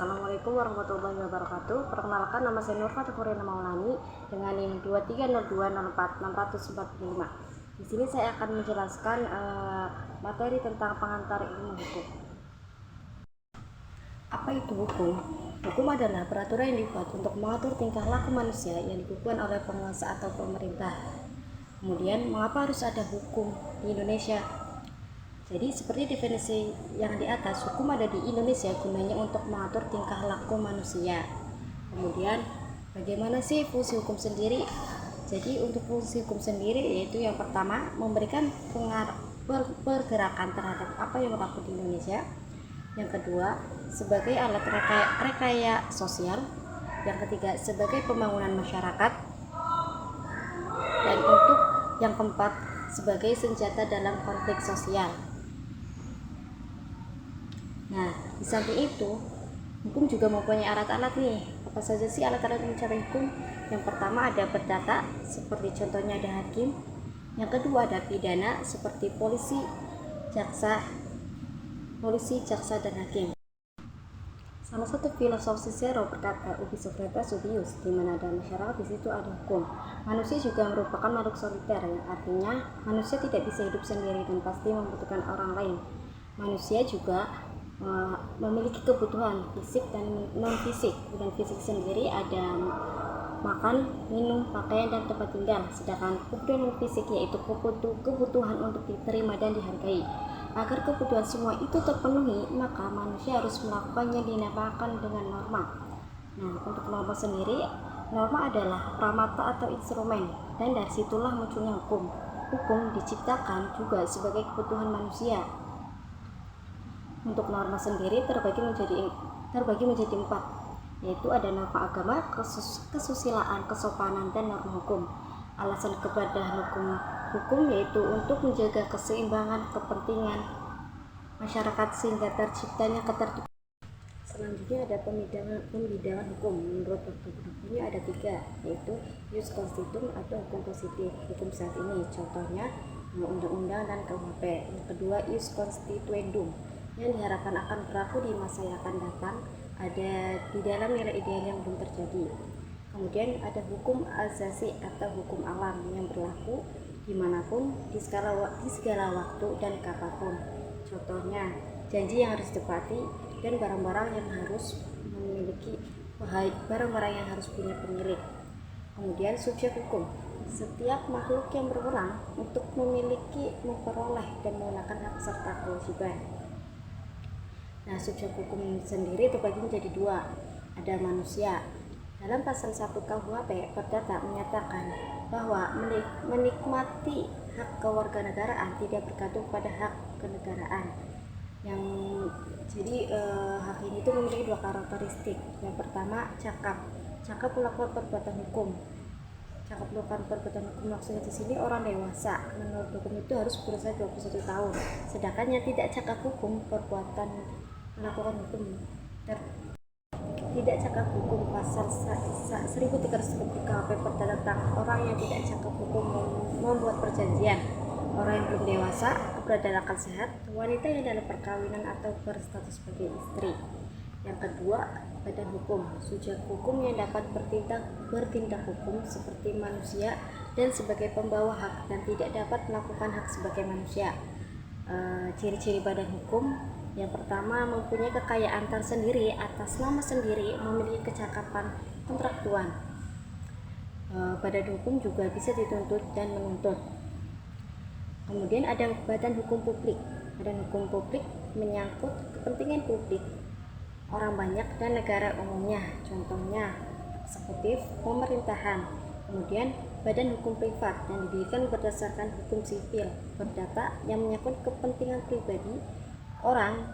Assalamualaikum warahmatullahi wabarakatuh. Perkenalkan, nama saya Nurfa Tukurina Maulani dengan NIM 2302645. Di sini saya akan menjelaskan materi tentang pengantar ilmu hukum. Apa itu hukum? Hukum adalah peraturan yang dibuat untuk mengatur tingkah laku manusia yang dibuat oleh penguasa atau pemerintah. Kemudian, mengapa harus ada hukum di Indonesia? Jadi seperti definisi yang di atas, hukum ada di Indonesia gunanya untuk mengatur tingkah laku manusia. Kemudian bagaimana sih fungsi hukum sendiri? Jadi untuk fungsi hukum sendiri yaitu yang pertama memberikan pergerakan terhadap apa yang berlaku di Indonesia. Yang kedua sebagai alat rekaya sosial. Yang ketiga sebagai pembangunan masyarakat. Dan untuk yang keempat sebagai senjata dalam konflik sosial. Nah, di samping itu, hukum juga mempunyai alat-alat nih. Apa saja sih alat-alat mencari hukum? Yang pertama ada perdata, seperti contohnya ada hakim. Yang kedua ada pidana, seperti polisi, jaksa, dan hakim. Salah satu filosof Cicero berkata, ubi secretas ubius, di mana ada masyarakat di situ ada hukum. Manusia juga merupakan makhluk soliter, yang artinya manusia tidak bisa hidup sendiri dan pasti membutuhkan orang lain. Manusia juga memiliki kebutuhan fisik dan non fisik. Dan fisik sendiri ada makan, minum, pakaian, dan tempat tinggal. Sedangkan kebutuhan non fisik yaitu kebutuhan untuk diterima dan dihargai. Agar kebutuhan semua itu terpenuhi, maka manusia harus melakukannya dinamakan dengan norma. Nah, untuk norma sendiri, norma adalah pramata atau instrumen, dan dari situlah munculnya hukum. Hukum diciptakan juga sebagai kebutuhan manusia. Untuk norma sendiri terbagi menjadi 4, yaitu ada norma agama, kesusilaan, kesopanan, dan norma hukum. Alasan kepada hukum yaitu untuk menjaga keseimbangan kepentingan masyarakat sehingga terciptanya ketertiban. Selanjutnya ada pembidangan hukum. Menurut hukumnya ada 3, yaitu ius constitutum atau hukum positif, hukum saat ini, contohnya undang-undang dan KUHP. Yang kedua ius constituendum, yang diharapkan akan berlaku di masa yang akan datang, ada di dalam nilai ideal yang belum terjadi. Kemudian ada hukum asasi atau hukum alam yang berlaku dimanapun, di segala waktu dan kapanpun. Contohnya janji yang harus ditepati dan barang-barang yang harus punya pemilik. Kemudian subjek hukum, setiap makhluk yang berwenang untuk memperoleh dan menggunakan hak serta kewajiban. Nah, subjek hukum sendiri terbagi menjadi 2. Ada manusia. Dalam pasal 1 KUHP, Perdata menyatakan bahwa menikmati hak kewarganegaraan tidak bergantung pada hak kenegaraan. Hak ini itu memiliki 2 karakteristik. Yang pertama, cakap melakukan perbuatan hukum. Cakap melakukan perbuatan hukum maksudnya di sini orang dewasa. Menurut hukum itu harus berusia 21 tahun. Sedangkan yang tidak cakap hukum melakukan hukum tidak cakap hukum pasal 1330 KUHP Perdata tentang orang yang tidak cakap hukum membuat perjanjian, orang yang belum dewasa, keberadaan akal sehat, wanita yang dalam perkawinan atau berstatus sebagai istri. Yang kedua, badan hukum, subjek hukum yang dapat bertindak hukum seperti manusia dan sebagai pembawa hak dan tidak dapat melakukan hak sebagai manusia. Ciri-ciri badan hukum, yang pertama mempunyai kekayaan tersendiri atas nama sendiri, memiliki kecakapan kontraktual. Badan hukum juga bisa dituntut dan menuntut. Kemudian ada badan hukum publik. Badan hukum publik menyangkut kepentingan publik, orang banyak dan negara umumnya, contohnya eksekutif, pemerintahan. Kemudian badan hukum privat yang didirikan berdasarkan hukum sipil, perdata yang menyangkut kepentingan pribadi orang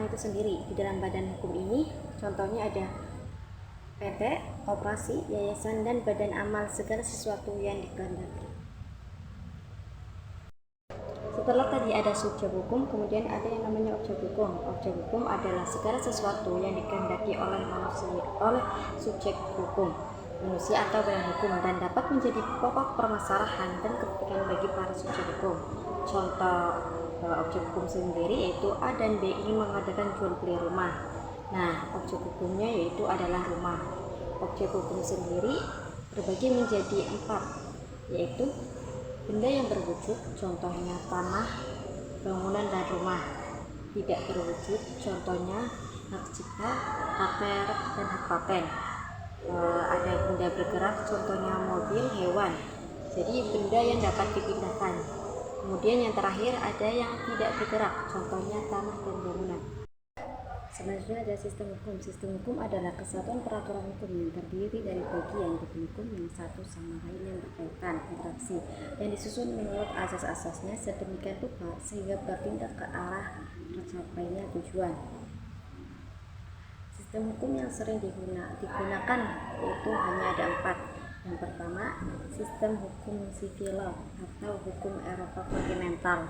itu sendiri. Di dalam badan hukum ini contohnya ada PT, operasi, yayasan, dan badan amal, segala sesuatu yang dikehendaki. Setelah tadi ada subjek hukum, kemudian ada yang namanya objek hukum. Objek hukum adalah segala sesuatu yang dikehendaki oleh subjek hukum, manusia atau badan hukum, dan dapat menjadi pokok permasalahan dan kepentingan bagi para subjek hukum. Contoh objek hukum sendiri yaitu A dan B ingin mengadakan jual beli rumah. Nah, objek hukumnya yaitu adalah rumah. Objek hukum sendiri terbagi menjadi 4, yaitu benda yang berwujud, contohnya tanah, bangunan, dan rumah. Tidak berwujud, contohnya hak cipta, hak merek, dan hak paten. Ada benda bergerak, contohnya mobil, hewan. Jadi benda yang dapat dipindahkan. Kemudian yang terakhir ada yang tidak bergerak, contohnya tanah dan bangunan. Selanjutnya ada sistem hukum. Sistem hukum adalah kesatuan peraturan hukum yang terdiri dari bagian hukum yang satu sama lain yang berkaitan interaksi yang disusun menurut asas-asasnya sedemikian rupa sehingga bertindak ke arah tercapainya tujuan. Sistem hukum yang sering digunakan yaitu hanya ada 4. Yang pertama, sistem hukum sivil atau hukum Eropa kontinental.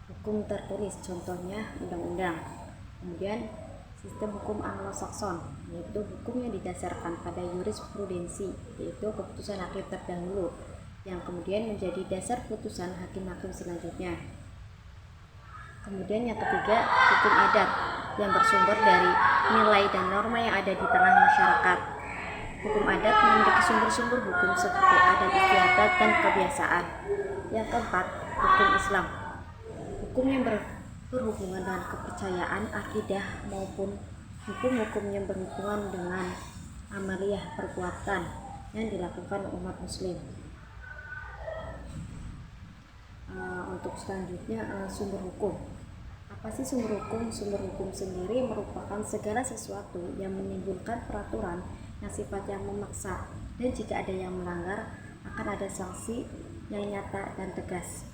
Hukum tertulis, contohnya undang-undang. Kemudian sistem hukum Anglo-Saxon, yaitu hukum yang didasarkan pada jurisprudensi, yaitu keputusan hakim terdahulu, yang kemudian menjadi dasar putusan hakim-hakim selanjutnya. Kemudian yang ketiga, hukum adat, yang bersumber dari nilai dan norma yang ada di tengah masyarakat. Hukum adat memiliki sumber-sumber hukum seperti adat istiadat dan kebiasaan. Yang keempat, hukum Islam. Hukum yang berhubungan dengan kepercayaan, akidah maupun hukum-hukum yang berhubungan dengan amaliyah perbuatan yang dilakukan umat muslim. Untuk selanjutnya sumber hukum. Apa sih sumber hukum? Sumber hukum sendiri merupakan segala sesuatu yang menimbulkan peraturan yang sifatnya memaksa, dan jika ada yang melanggar akan ada sanksi yang nyata dan tegas.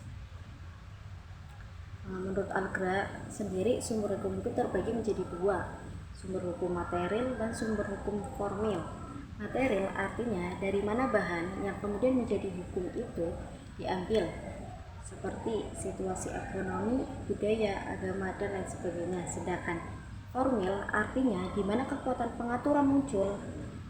Menurut Al-Ghra sendiri, sumber hukum itu terbagi menjadi 2, sumber hukum material dan sumber hukum formil. Material artinya dari mana bahan yang kemudian menjadi hukum itu diambil, seperti situasi ekonomi, budaya, agama, dan lain sebagainya. Sedangkan formil artinya di mana kekuatan pengaturan muncul.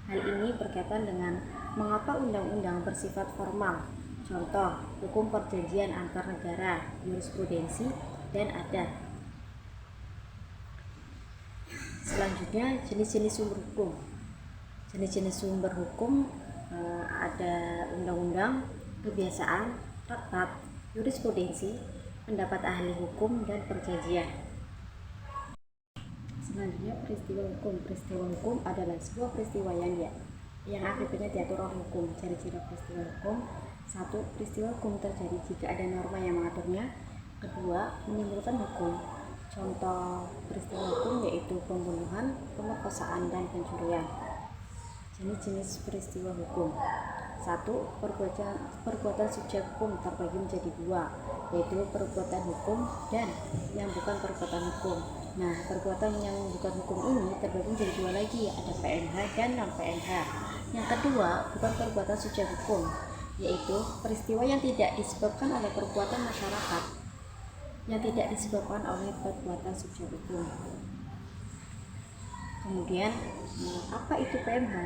Hal ini berkaitan dengan mengapa undang-undang bersifat formal. Contoh, hukum perjanjian antar negara, jurisprudensi, dan adat. Selanjutnya, jenis-jenis sumber hukum. Jenis-jenis sumber hukum ada undang-undang, kebiasaan, traktat, jurisprudensi, pendapat ahli hukum, dan perjanjian. Selanjutnya, peristiwa hukum. Peristiwa hukum adalah sebuah peristiwa yang akibatnya diatur oleh hukum. Ciri-ciri peristiwa hukum: 1. Peristiwa hukum terjadi jika ada norma yang mengaturnya. 2. Menimbulkan hukum. Contoh peristiwa hukum yaitu pembunuhan, pemerkosaan, dan pencurian. Jenis-jenis peristiwa hukum. 1. Perbuatan subjek hukum terbagi menjadi 2, yaitu perbuatan hukum dan yang bukan perbuatan hukum. Nah, perbuatan yang bukan hukum ini terbagi menjadi 2 lagi, ada PMH dan non-PMH. Yang kedua, bukan perbuatan subjek hukum, yaitu peristiwa yang tidak disebabkan oleh perbuatan masyarakat, yang tidak disebabkan oleh perbuatan subjek hukum. Kemudian, apa itu PMH?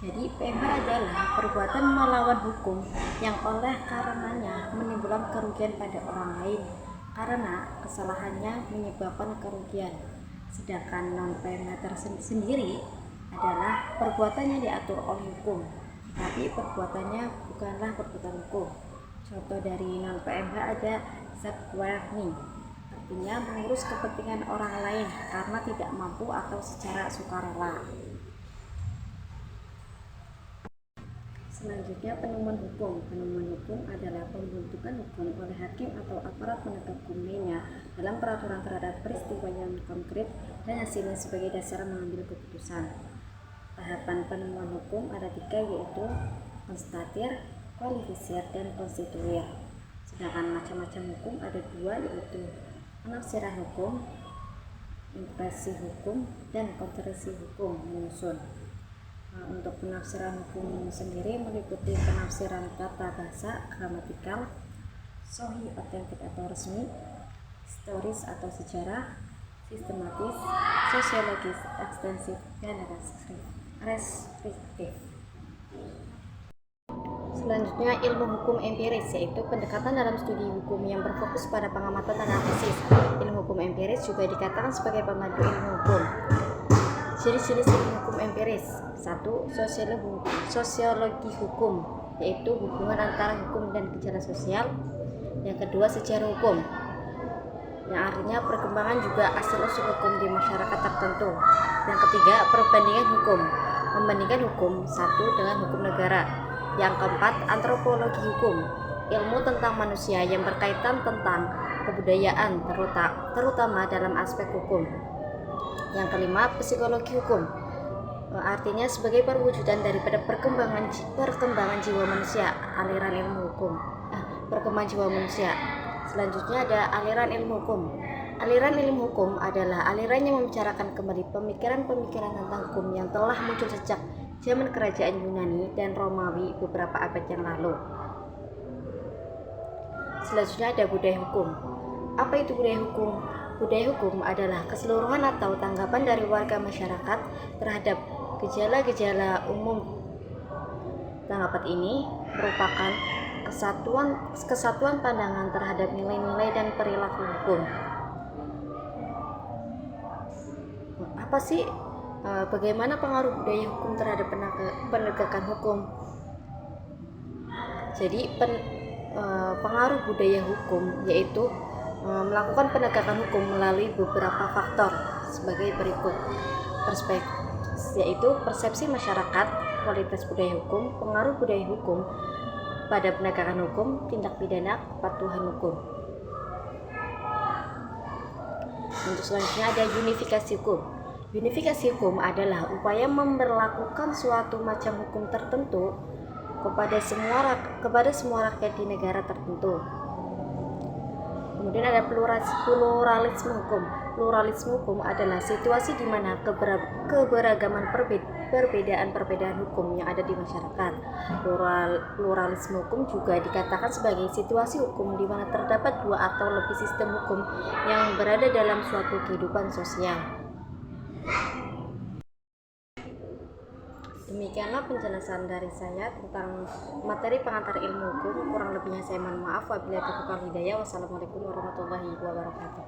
Jadi PMH adalah perbuatan melawan hukum yang oleh karenanya menimbulkan kerugian pada orang lain karena kesalahannya menyebabkan kerugian. Sedangkan non-PMH tersendiri adalah perbuatan yang diatur oleh hukum, tapi perbuatannya bukanlah perbuatan hukum. Contoh dari non-PMH ada zakwarni, artinya mengurus kepentingan orang lain karena tidak mampu atau secara sukarela. Selanjutnya, penemuan hukum. Penemuan hukum adalah pembentukan hukum oleh hakim atau aparat penegak hukum lainnya dalam peraturan terhadap peristiwa yang konkret dan hasilnya sebagai dasar mengambil keputusan. Tahapan penemuan hukum ada 3, yaitu konstatir, kualifisir, dan konstituir. Sedangkan macam-macam hukum ada 2, yaitu penafsiran hukum, impresi hukum, dan kontrasi hukum menyusun. Untuk penafsiran hukum sendiri meliputi penafsiran tata bahasa, gramatikal, sahih, otentik atau resmi, historis atau sejarah, sistematis, sosiologis, ekstensif, dan restriktif. Selanjutnya, ilmu hukum empiris, yaitu pendekatan dalam studi hukum yang berfokus pada pengamatan dan analisis. Ilmu hukum empiris juga dikatakan sebagai pemandu ilmu hukum. Jenis-jenis ilmu hukum empiris. 1. Sosiologi hukum, yaitu hubungan antara hukum dan gejala sosial. Yang kedua, sejarah hukum, yang artinya perkembangan juga asal-usul hukum di masyarakat tertentu. Yang ketiga, perbandingan hukum, membandingkan hukum satu dengan hukum negara. Yang keempat, antropologi hukum, ilmu tentang manusia yang berkaitan tentang kebudayaan terutama dalam aspek hukum. Yang kelima, psikologi hukum, artinya sebagai perwujudan daripada perkembangan jiwa manusia, aliran ilmu hukum. Perkembangan jiwa manusia. Selanjutnya ada aliran ilmu hukum. Aliran ilmu hukum adalah aliran yang membicarakan kembali pemikiran-pemikiran tentang hukum yang telah muncul sejak zaman kerajaan Yunani dan Romawi beberapa abad yang lalu. Selanjutnya ada budaya hukum. Apa itu budaya hukum? Budaya hukum adalah keseluruhan atau tanggapan dari warga masyarakat terhadap gejala-gejala umum. Tanggapan ini merupakan kesatuan pandangan terhadap nilai-nilai dan perilaku hukum. Apa sih bagaimana pengaruh budaya hukum terhadap penegakan hukum? Jadi pengaruh budaya hukum yaitu melakukan penegakan hukum melalui beberapa faktor sebagai berikut. Yaitu persepsi masyarakat, kualitas budaya hukum, pengaruh budaya hukum pada penegakan hukum, tindak pidana, kepatuhan hukum. Untuk selanjutnya ada unifikasi hukum. Unifikasi hukum adalah upaya memberlakukan suatu macam hukum tertentu kepada semua rakyat di negara tertentu. Kemudian ada pluralisme hukum. Pluralisme hukum adalah situasi di mana keberagaman perbedaan hukum yang ada di masyarakat. Pluralisme hukum juga dikatakan sebagai situasi hukum di mana terdapat dua atau lebih sistem hukum yang berada dalam suatu kehidupan sosial. Demikianlah penjelasan dari saya tentang materi pengantar ilmu hukum. Kurang lebihnya saya mohon maaf. Wabillahi taufiq wal hidayah. Wassalamualaikum warahmatullahi wabarakatuh.